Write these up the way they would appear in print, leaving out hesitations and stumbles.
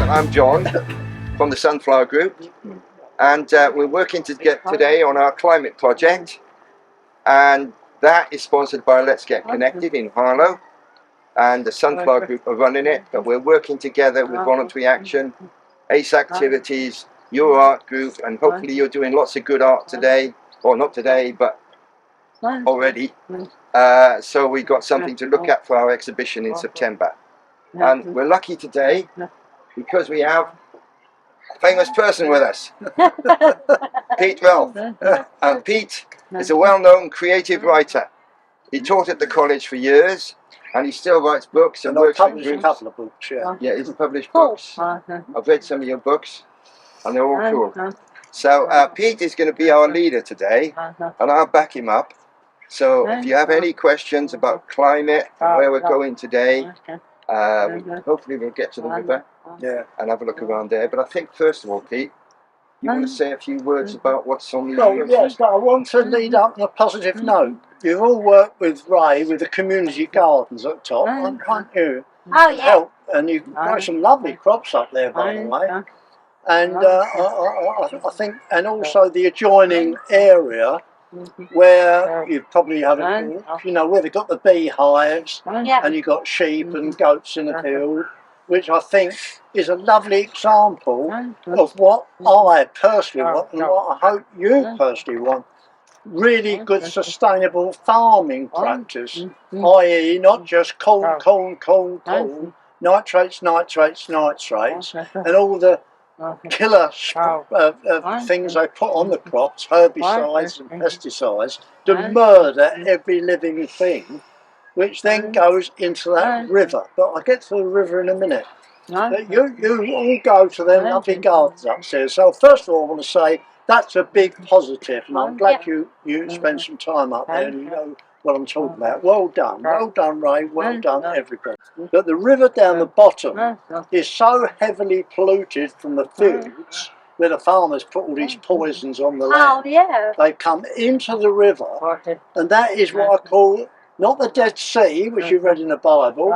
I'm John from the Sunflower Group, and we're working today on our climate project, and that is sponsored by Let's Get Connected in Harlow, and the Sunflower Group are running it, but we're working together with Voluntary Action, ACE Activities, your art group, and hopefully you're doing lots of good art today, or not today, but already. So we got something to look at for our exhibition in September. And we're lucky today because we have a famous person with us, Pete Relph. And Pete is a well-known creative writer. He taught at the college for years, and he still writes books and works in groups. A couple of books, yeah. Yeah, he's published books. I've read some of your books, and they're all cool. So Pete is going to be our leader today, and I'll back him up. So if you have any questions about climate and where we're going today, hopefully we'll get to the river and have a look around there. But I think first of all, Pete, you want to say a few words about what's on the Well, yes, but I want to lead up on a positive note. You've all worked with Ray with the community gardens at the top, aren't you? Oh, yeah. Help, and you've got some lovely crops up there, by the way. And I think, and also the adjoining area where you probably haven't, you know, where they've got the beehives and you've got sheep and goats in the field, which I think is a lovely example of what I personally want and what I hope you personally want. Really good sustainable farming practice, i.e. not just corn, nitrates, and all the killer things they put on the crops, herbicides and pesticides, to murder every living thing, which then goes into that river. But I'll get to the river in a minute. But you all go to them lovely gardens upstairs. So first of all, I want to say that's a big positive, and I'm glad you spent some time up there and you know what I'm talking about. Well done, Ray, well done everybody. But the river down the bottom is so heavily polluted from the fields where the farmers put all these poisons on the land. They come into the river, and that is what I call, not the Dead Sea, which you read in the Bible,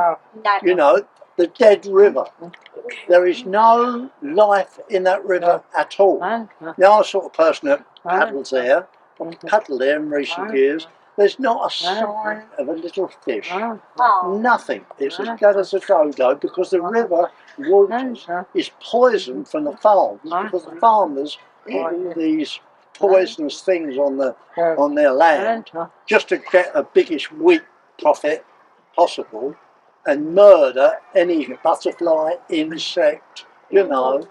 you know, the dead river. There is no life in that river at all. Now, I'm the sort of person that paddles there, I've paddled there in recent years. There's not a sign of a little fish. Nothing. It's as dead as a dodo because the river water is poisoned from the farms, because the farmers put all these poisonous things on their land just to get a biggest wheat profit possible and murder any butterfly, insect, you know,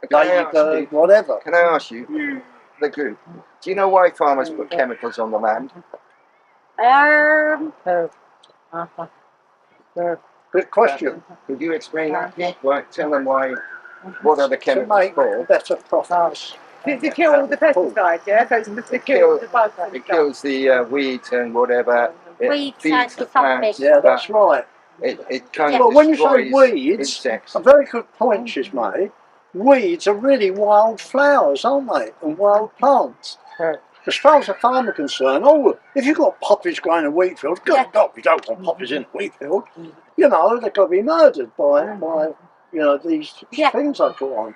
ladybird, whatever. Can I ask you, the group, do you know why farmers put chemicals on the land? Good question. Could you explain that? Why, tell them why, what are the chemicals to make for? better profits. To kill all the pesticides, yeah? So it's to kill the bugs and It kills the weeds and whatever. It Weeds feeds and the plants. Yeah, that's right. It kind of Well, when you say destroys weeds, insects. a very good point she's made. Weeds are really wild flowers, aren't they? And wild plants. As far as the farmer concerned, if you've got poppies growing in a wheat field, God, we don't want poppies in a wheat field. You know, they've got to be murdered by you know, these things I put on.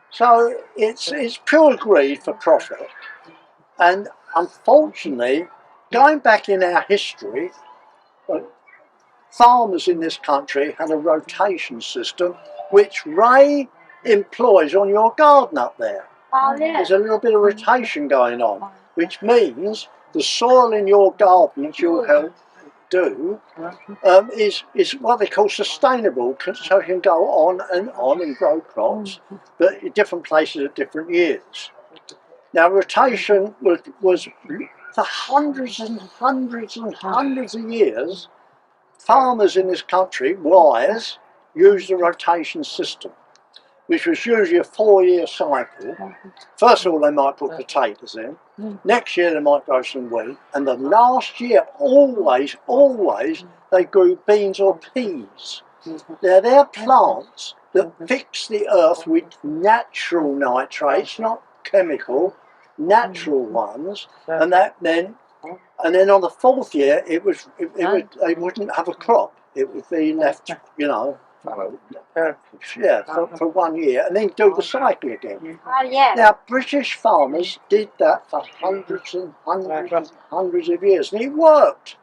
So it's pure greed for profit. And unfortunately, going back in our history, farmers in this country had a rotation system which Ray employs on your garden up there. There's a little bit of rotation going on, which means the soil in your garden that you'll help do is what they call sustainable, so it can go on and grow crops, but in different places at different years. Now, rotation was for hundreds and hundreds and hundreds of years. Farmers in this country, wise, used the rotation system, which was usually a 4-year cycle. First of all, they might put potatoes in. Next year, they might grow some wheat. And the last year, always, they grew beans or peas. Now, they're plants that fix the earth with natural nitrates, not chemical, natural ones. And that then And then on the 4th year, they wouldn't have a crop. It would be left, you know, for 1 year, and then do the cycle again. Oh, yeah. Now, British farmers did that for hundreds and hundreds and hundreds of years, and it worked.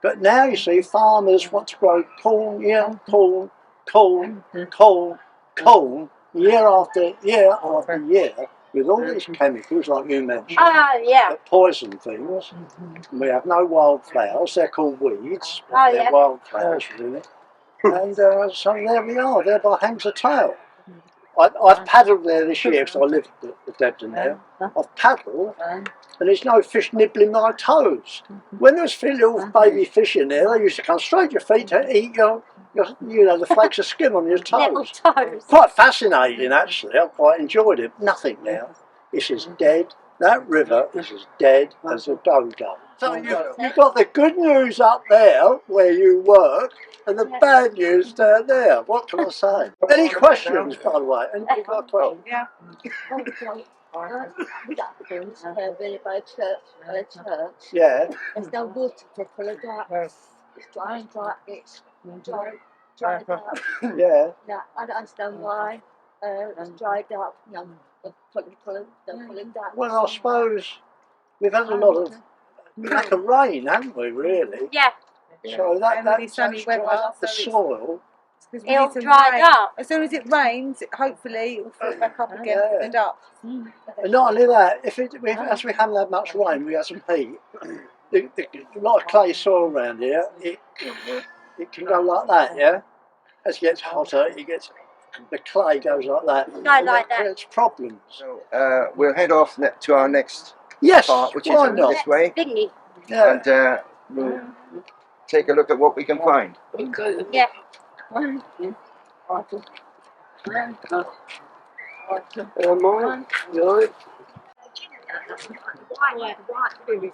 But now you see farmers want to grow corn, corn, corn, corn, corn, year after year after year, with all these chemicals, like you mentioned, Oh, yeah. that poison things. And we have no wildflowers, they're called weeds, but Oh, they're yeah. wildflowers really. And so there we are, there by hands of tail. I've paddled there this year because I live at Debden there. I've paddled and there's no fish nibbling my toes. When there's little baby fish in there, they used to come straight to your feet to eat your the flakes of skin on your Little toes. toes. Quite fascinating actually, I quite enjoyed it. Nothing now. It's as dead, that river is as dead as a dodo. So you've got the good news up there where you work and the bad news down there. What can I say? Any questions, by the way? Any questions? Yeah. Really by church. Yeah. There's no water to pull it out. It's dry, it's dried up. Yeah. Yeah, I don't understand why it's dried up. Pull it down. Well, I suppose we've had a lot of lack of rain, haven't we, really? Yeah, So that's sunny dried weather, up the so it's- soil. it'll dry up. As soon as it rains, hopefully it will fill back up again for the ducks. And not only that, as we haven't had much rain, we had some heat. A lot of clay soil around here, it can go like that, yeah? As it gets hotter, the clay goes like that. Go and like that. creates problems. So we'll head off to our next Yes, part, which is why not? this way, Thingy. Yeah. and we'll take a look at what we can find. Yeah.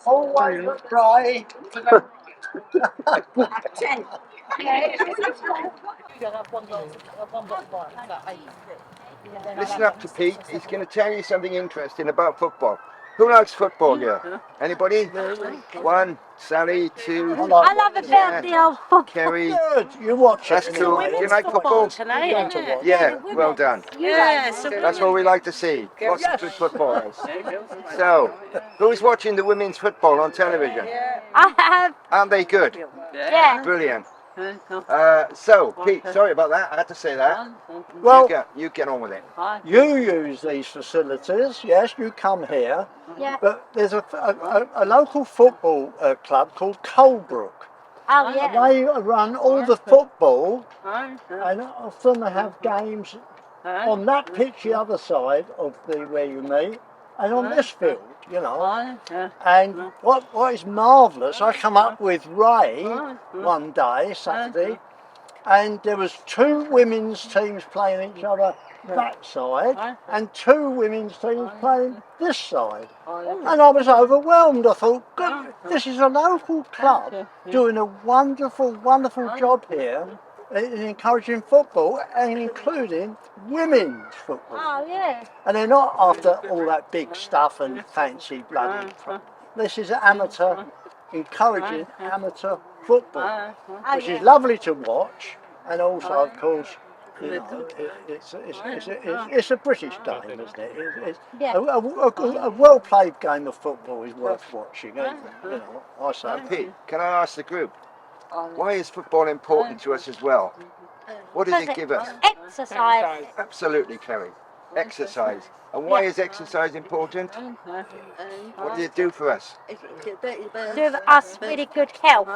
Always look dry. Listen up to Pete, he's going to tell you something interesting about football. Who likes football here? Anybody? One, Sally, two, I love a bit of the old football. Kerry. Good, you watch That's it. cool. Do you like football? Tonight, isn't it? Yeah, well done. Yes. That's what we like to see. Lots of good footballers. So, who's watching the women's football on television? I have. Aren't they good? Yeah. Brilliant. So, Pete, sorry about that. I had to say that. Well, you get on with it. you use these facilities, yes, you come here, Yeah. but there's a local football club called Colebrook. Oh, yeah. They run all the football, and often they have games on that pitch the other side of where you meet, and on this field, you know. And what is marvellous, I come up with Ray one day, Saturday, and there was 2 women's teams playing each other that side, and 2 women's teams playing this side. And I was overwhelmed. I thought, God, this is a local club doing a wonderful, wonderful job here in encouraging football and including women's football. Oh, yeah. And they're not after all that big stuff and fancy bloody. This is amateur, encouraging amateur football, Oh, which yeah. is lovely to watch, and also, of course, you know, it's a British game, isn't it? Yeah. A well-played game of football is worth watching, isn't it? You know, I say. Pete, can I ask the group, why is football important to us as well? What does it give us? Exercise. Absolutely, Kerry. Exercise. And why is exercise important? What does it do for us? Give us really good health.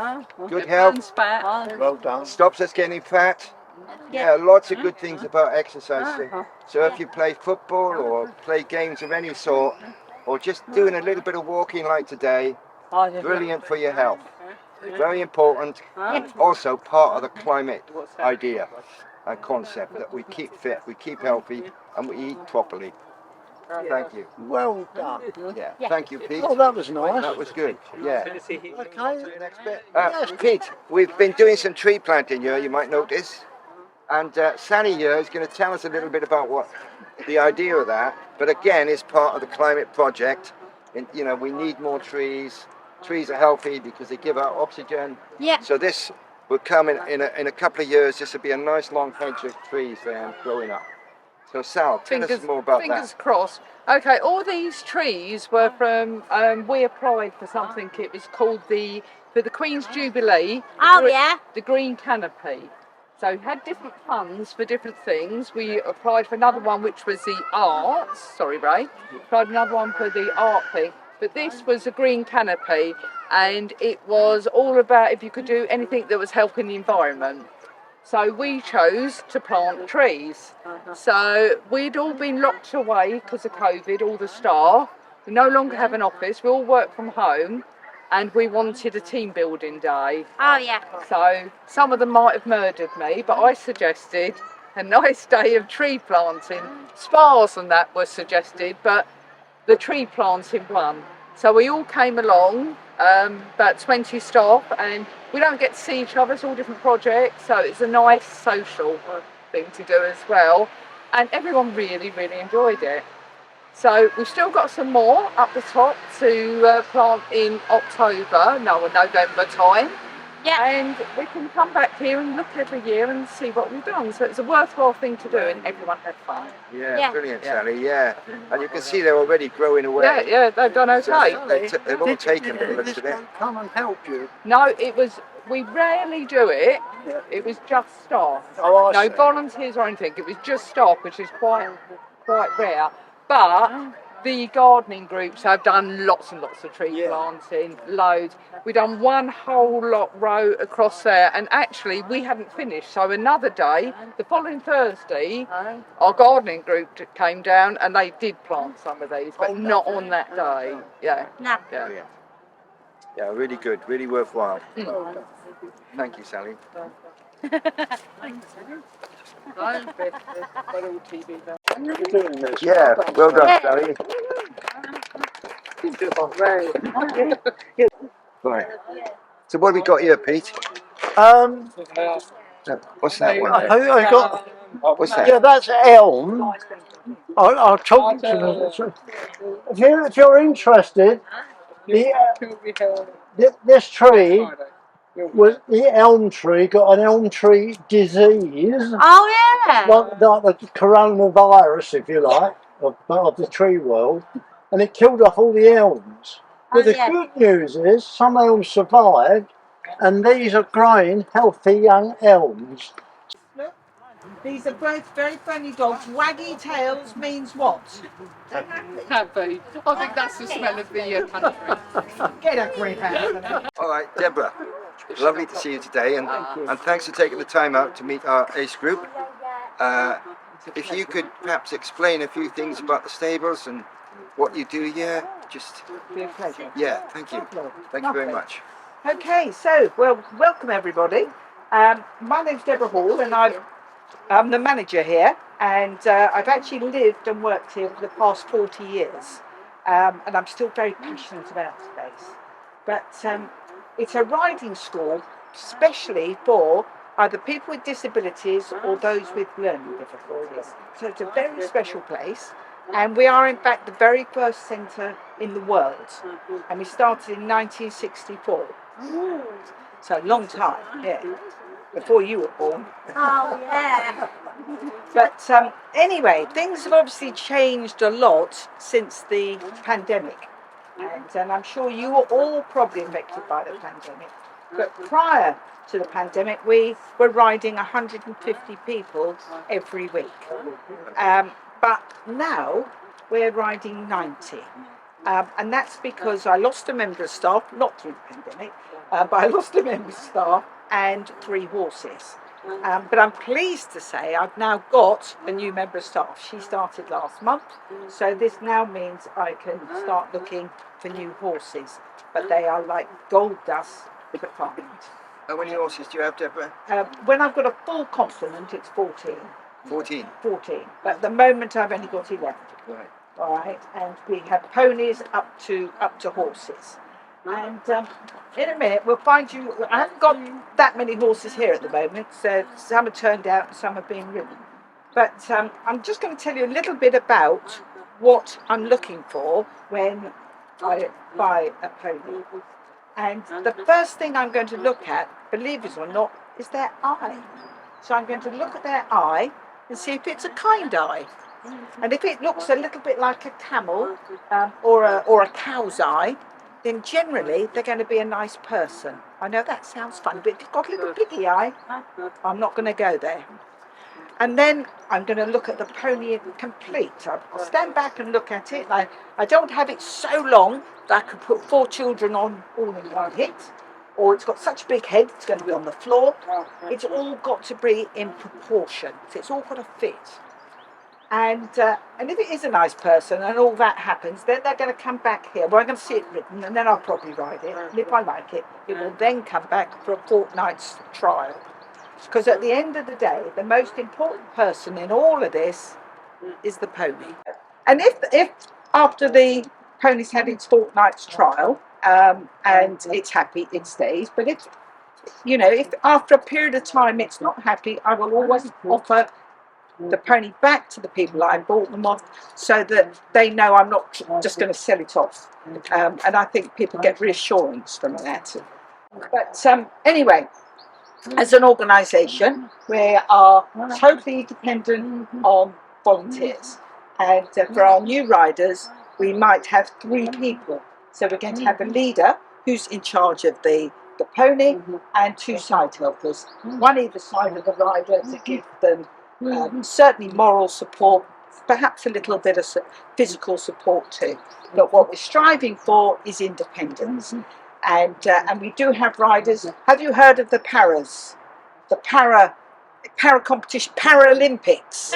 Good health, Well done. stops us getting fat. Yeah, lots of good things about exercise. So if you play football or play games of any sort, or just doing a little bit of walking like today, brilliant for your health. Very important. Also part of the climate idea and concept that we keep fit, we keep healthy, and we eat properly. Thank you. Well done. Yeah. Thank you, Pete. Oh, that was nice. That was good. Yeah. Okay. Next bit. Pete, we've been doing some tree planting here, you might notice. And Sally here is going to tell us a little bit about what the idea of that. But again, it's part of the climate project. And, you know, we need more trees. trees are healthy because they give out oxygen. Yeah. So this will come in a couple of years. This will be a nice long hedge of trees there growing up. So Sal, tell us more about fingers that. crossed. Okay, all these trees were from, we applied for something, it was called for the Queen's Jubilee, the Green Canopy. So we had different funds for different things. We applied for another one which was the arts, sorry Ray, applied another one for the art thing. But this was a green canopy, and it was all about if you could do anything that was helping the environment. So we chose to plant trees. So we'd all been locked away because of COVID, all the staff. We no longer have an office, we all work from home, and we wanted a team building day. Oh yeah. So some of them might have murdered me, but I suggested a nice day of tree planting. Spas and that were suggested, but the tree planting won. So we all came along, about 20 staff, and we don't get to see each other, it's all different projects, so it's a nice social thing to do as well. And everyone really, really enjoyed it. So we've still got some more up the top to plant in November time. Yeah. And we can come back here and look every year and see what we've done. So it's a worthwhile thing to do, and everyone had fun. Yeah, brilliant, Sally. Yeah, and you can see they're already growing away. Yeah, they've done okay. They've all taken the looks of it. Come and help you. No, we rarely do it. Yeah. It was just staff. Oh, I No see. volunteers or anything. It was just staff, which is quite rare. But the gardening groups have done lots and lots of tree planting, loads. We've done one whole row across there, and actually we hadn't finished. So another day, the following Thursday, our gardening group came down and they did plant some of these, but not on that day. Yeah. No. Yeah. Yeah, really good, really worthwhile. Thank you, Sally. Yeah, well done, Sally. Right. So what have we got here, Pete? What's that one? I got. What's that? Yeah, that's elm. I'll talk to them. If you're interested, this tree was the elm tree got an elm tree disease. Oh yeah. Like the coronavirus, if you like, of the tree world, and it killed off all the elms. But the good news is some elms survived, and these are growing healthy young elms. These are both very friendly dogs. Waggy tails means what? Happy. I think that's the smell of the country. Get a grip out of them. All right, Deborah. Lovely to see you today, and thanks for taking the time out to meet our ACE group. If you could perhaps explain a few things about the stables and what you do here, just Be a pleasure. yeah, thank you. Thank you very much. Okay, so welcome everybody. My name's Deborah Hall, and I'm the manager here, and I've actually lived and worked here for the past 40 years, and I'm still very passionate about this place. But it's a riding school, especially for either people with disabilities or those with learning difficulties. So it's a very special place, and we are in fact the very first centre in the world, and we started in 1964. So a long time, yeah, before you were born. Oh yeah. But anyway, things have obviously changed a lot since the pandemic, and I'm sure you were all probably affected by the pandemic. But prior to the pandemic, we were riding 150 people every week. But now we're riding 90. And that's because I lost a member of staff, not through the pandemic, but I lost a member of staff and 3 horses. But I'm pleased to say I've now got a new member of staff. She started last month, so this now means I can start looking for new horses. But they are like gold dust to find. How many horses do you have, Deborah? When I've got a full complement, it's 14. 14. 14. But at the moment I've only got 11. Right. All right, and we have ponies up to horses. And in a minute we'll find you. I haven't got that many horses here at the moment, so some are turned out and some are being ridden. But I'm just going to tell you a little bit about what I'm looking for when I buy a pony. And the first thing I'm going to look at, believe it or not, is their eye. So I'm going to look at their eye and see if it's a kind eye. And if it looks a little bit like a camel or a cow's eye, then generally they're going to be a nice person. I know that sounds fun, but if you've got a little piggy eye, I'm not going to go there. And then I'm going to look at the pony complete. I'll stand back and look at it. I don't have it so long that I could put 4 children on all in one hit, or it's got such a big head it's going to be on the floor. It's all got to be in proportion, so it's all got to fit. And if it is a nice person and all that happens, then they're going to come back here. Well, I'm going to see it written, and then I'll probably ride it. And if I like it, it will then come back for a fortnight's trial. Because at the end of the day, the most important person in all of this is the pony. And if after the pony's had its fortnight's trial and it's happy, it stays. But if after a period of time it's not happy, I will always offer the pony back to the people I bought them off, so that they know I'm not just going to sell it off. And I think people get reassurance from that. But anyway, as an organisation, we are totally dependent on volunteers. And for our new riders, we might have 3 people. So we're going to have a leader who's in charge of the pony and 2 side helpers, one either side of the rider to give them certainly moral support, perhaps a little bit of physical support too. But what we're striving for is independence. And we do have riders. Have you heard of the paras? The para competition, Paralympics.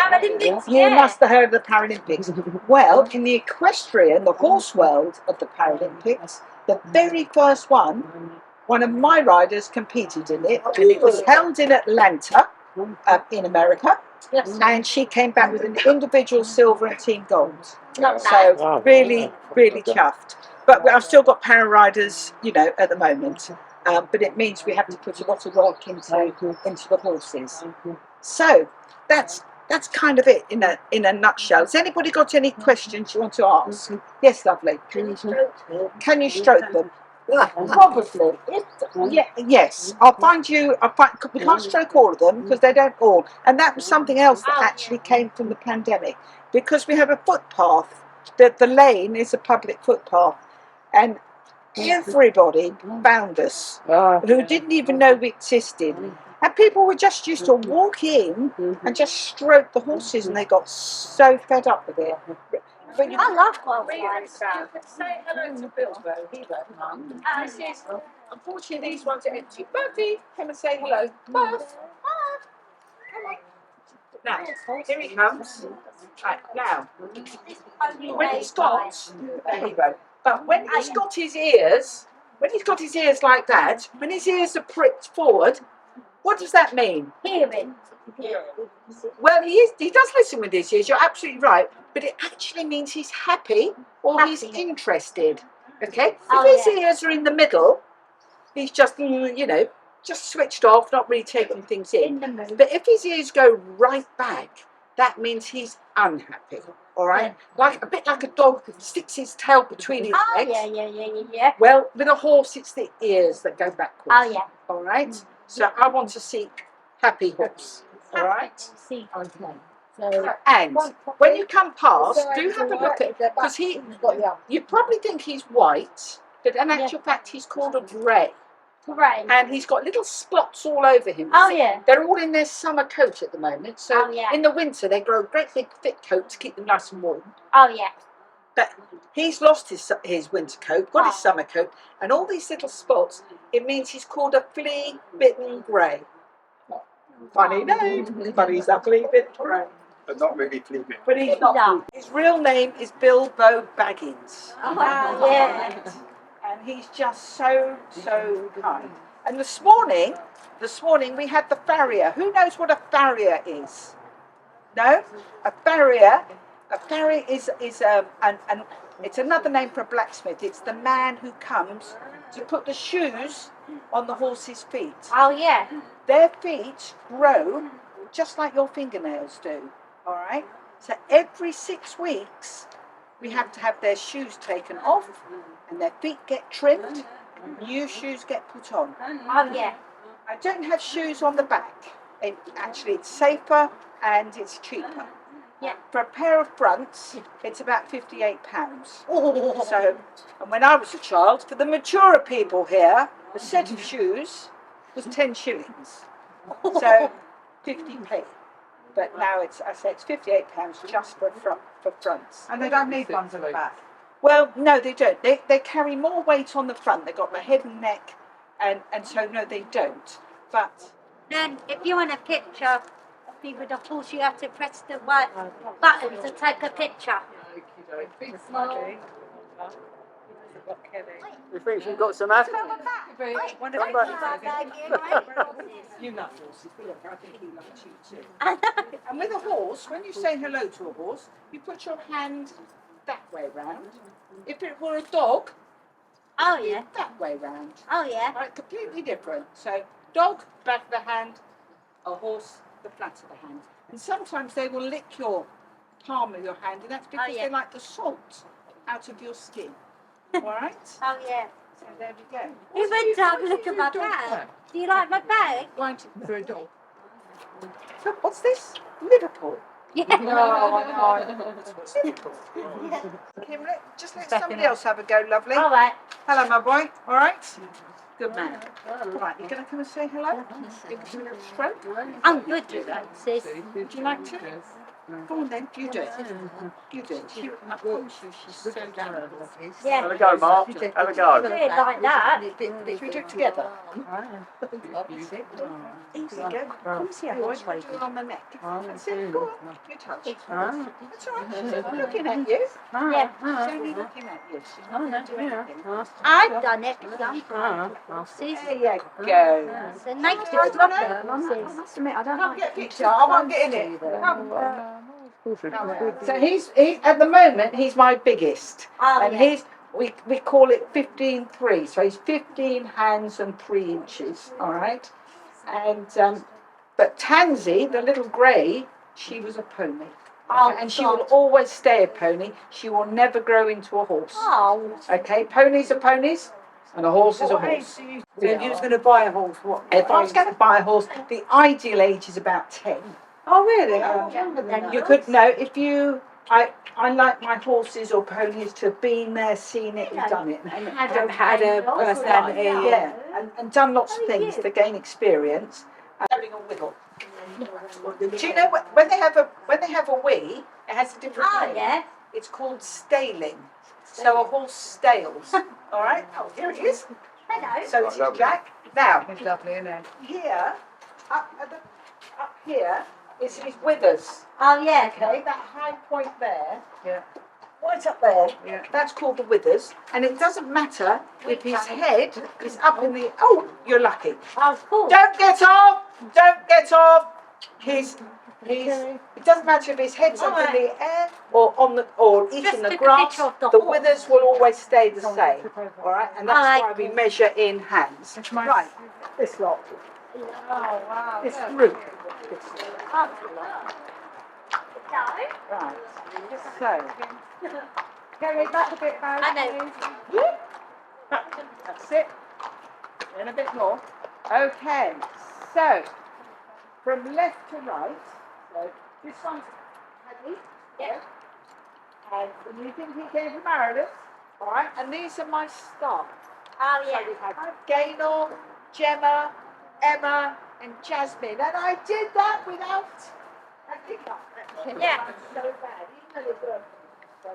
You must have heard of the Paralympics. Well, in the equestrian, the horse world of the Paralympics, the very first one of my riders competed in it, and it was held in Atlanta, in America. And she came back with an individual silver and team gold. So really, really chuffed. But I've still got para riders, at the moment. But it means we have to put a lot of work into the horses. So that's kind of it in a nutshell. Has anybody got any questions you want to ask? Yes, lovely. Can you stroke them? Probably. Yes. We can't stroke all of them because they don't all. And that was something else that actually came from the pandemic, because we have a footpath. The lane is a public footpath, and everybody found us who didn't even know we existed. And people were just used to walk in and just stroke the horses, and they got so fed up with it. But I love qualifiers. you could say hello to Bill, though. He won't mind. This is, unfortunately, these ones are empty. Bertie, come and say hello. Berth. Come on. Now, here he comes. Right, now, when he's got, there you go. But when he's got his ears, like that, when his ears are pricked forward, what does that mean? Hearing. Well, he does listen with his ears, you're absolutely right, but it actually means he's happy or he's interested, okay? If his ears are in the middle, he's just, just switched off, not really taking things in. But if his ears go right back, that means he's unhappy, all right? A bit like a dog that sticks his tail between his legs. Yeah. Well, with a horse, it's the ears that go backwards. Oh, yeah. All right? So I want to see happy horse, all right? See. Okay. And when you come past, do have a look at, because you probably think he's white, but in actual fact he's called a grey. Right. And he's got little spots all over him. Oh, yeah. They're all in their summer coat at the moment, so Oh, in the winter they grow a great big thick coat to keep them nice and warm. Oh, yeah. But he's lost his winter coat, got his summer coat, and all these little spots, it means he's called a flea-bitten grey. Funny name, but he's a flea-bitten grey. But not really flea-bitten. But he's not. No. His real name is Bilbo Baggins. Oh, yeah. And he's just so kind. And this morning we had the farrier. Who knows what a farrier is? No? A farrier is it's another name for a blacksmith. It's the man who comes to put the shoes on the horse's feet. Oh, yeah. Their feet grow just like your fingernails do. All right? So every 6 weeks we have to have their shoes taken off and their feet get trimmed, new shoes get put on. Oh yeah. I don't have shoes on the back. Actually, it's safer and it's cheaper. Yeah. For a pair of fronts, it's about £58. So, and when I was a child, for the maturer people here, a set of shoes was 10 shillings. So, 50p. But now it's £58 just for fronts. And they don't need ones at the back. Well, no, they don't. They carry more weight on the front. They've got the head and neck, and so no, they don't. But Then, if you want a picture of me with a horse, you have to press the white button to take a picture. You think you've got some apples? you love horses. I think he loves you too. And with a horse, when you say hello to a horse, you put your hand that way round. If it were a dog, Oh yeah. that way round. Oh yeah. Right, completely different. So, dog, back of the hand, a horse, the flat of the hand. And sometimes they will lick your palm of your hand, and that's because yeah. they like the salt out of your skin. All right? Oh yeah. So there we go. You went to have a look at my bag. Do you like my bag? Going to for a dog. So what's this? Liverpool. Yeah. No. Liverpool. Okay, just let somebody else have a go, lovely. All right. Hello, my boy. All right? Good man. Right, you're going to come and say hello? Give us a little stroke. I'm good with that, sis. Would you like to? Go on then, you do it. You do it. I promise you, she's so down. Yeah. Have a go, Mark. Have a I go. do it like that. Should we do it together? Easy, go. Come see how I do it on the neck. That's it. Go on, you touch. That's all right. She's not looking at you. Yeah. She's only looking at you. She's not going to do anything. I've done it. Sis. There you go. It's a nice I little don't know. sis. I must admit, I don't Can't get a picture. I won't get in it. So he's at the moment he's my biggest, Oh and yeah. we call it 15.3. So he's 15 hands and 3 inches. All right, and but Tansy, the little grey, she was a pony. Oh, And she God. will always stay a pony. She will never grow into a horse. Oh. Okay, ponies are ponies, and a horse is a horse. So if you was going to buy a horse, what? If I was going to buy a horse, the ideal age is about 10. Oh, really? Oh, younger than that. You could know if you. I like my horses or ponies to have been there, seen it, and done it, and Had a personality. yeah, and done lots of things to gain experience. And having a wiggle. Do you know when they have a wee? It has a different Oh name. yeah. It's called staling. So a horse stales. All right. Oh, here it is. Hello. So this is Jack. Now It's lovely, isn't it? here, up here is his withers. Oh yeah. Okay, that high point there. Yeah. Right up there. Yeah. That's called the withers, and it doesn't matter if his head is up in the. Oh, you're lucky. Oh cool. Don't get off! Don't get off! His. It doesn't matter if his head's up in the air or eating Just the took a grass. picture of the The horse. withers will always stay the same. All right, and that's I why like we it. measure in hands. Right, this lot, Oh, wow. this group. Right. So, carry back a bit, Mary. I know. That's it. And a bit more. Okay. So, from left to right. So this one's Paddy. Yeah. And when you think he gave him Marilyn. All right. And these are my staff. Oh So yeah. we have Gaynor, Gemma, Emma, and Jasmine. And I did that without a hiccup. Yeah. So bad. Even though it was so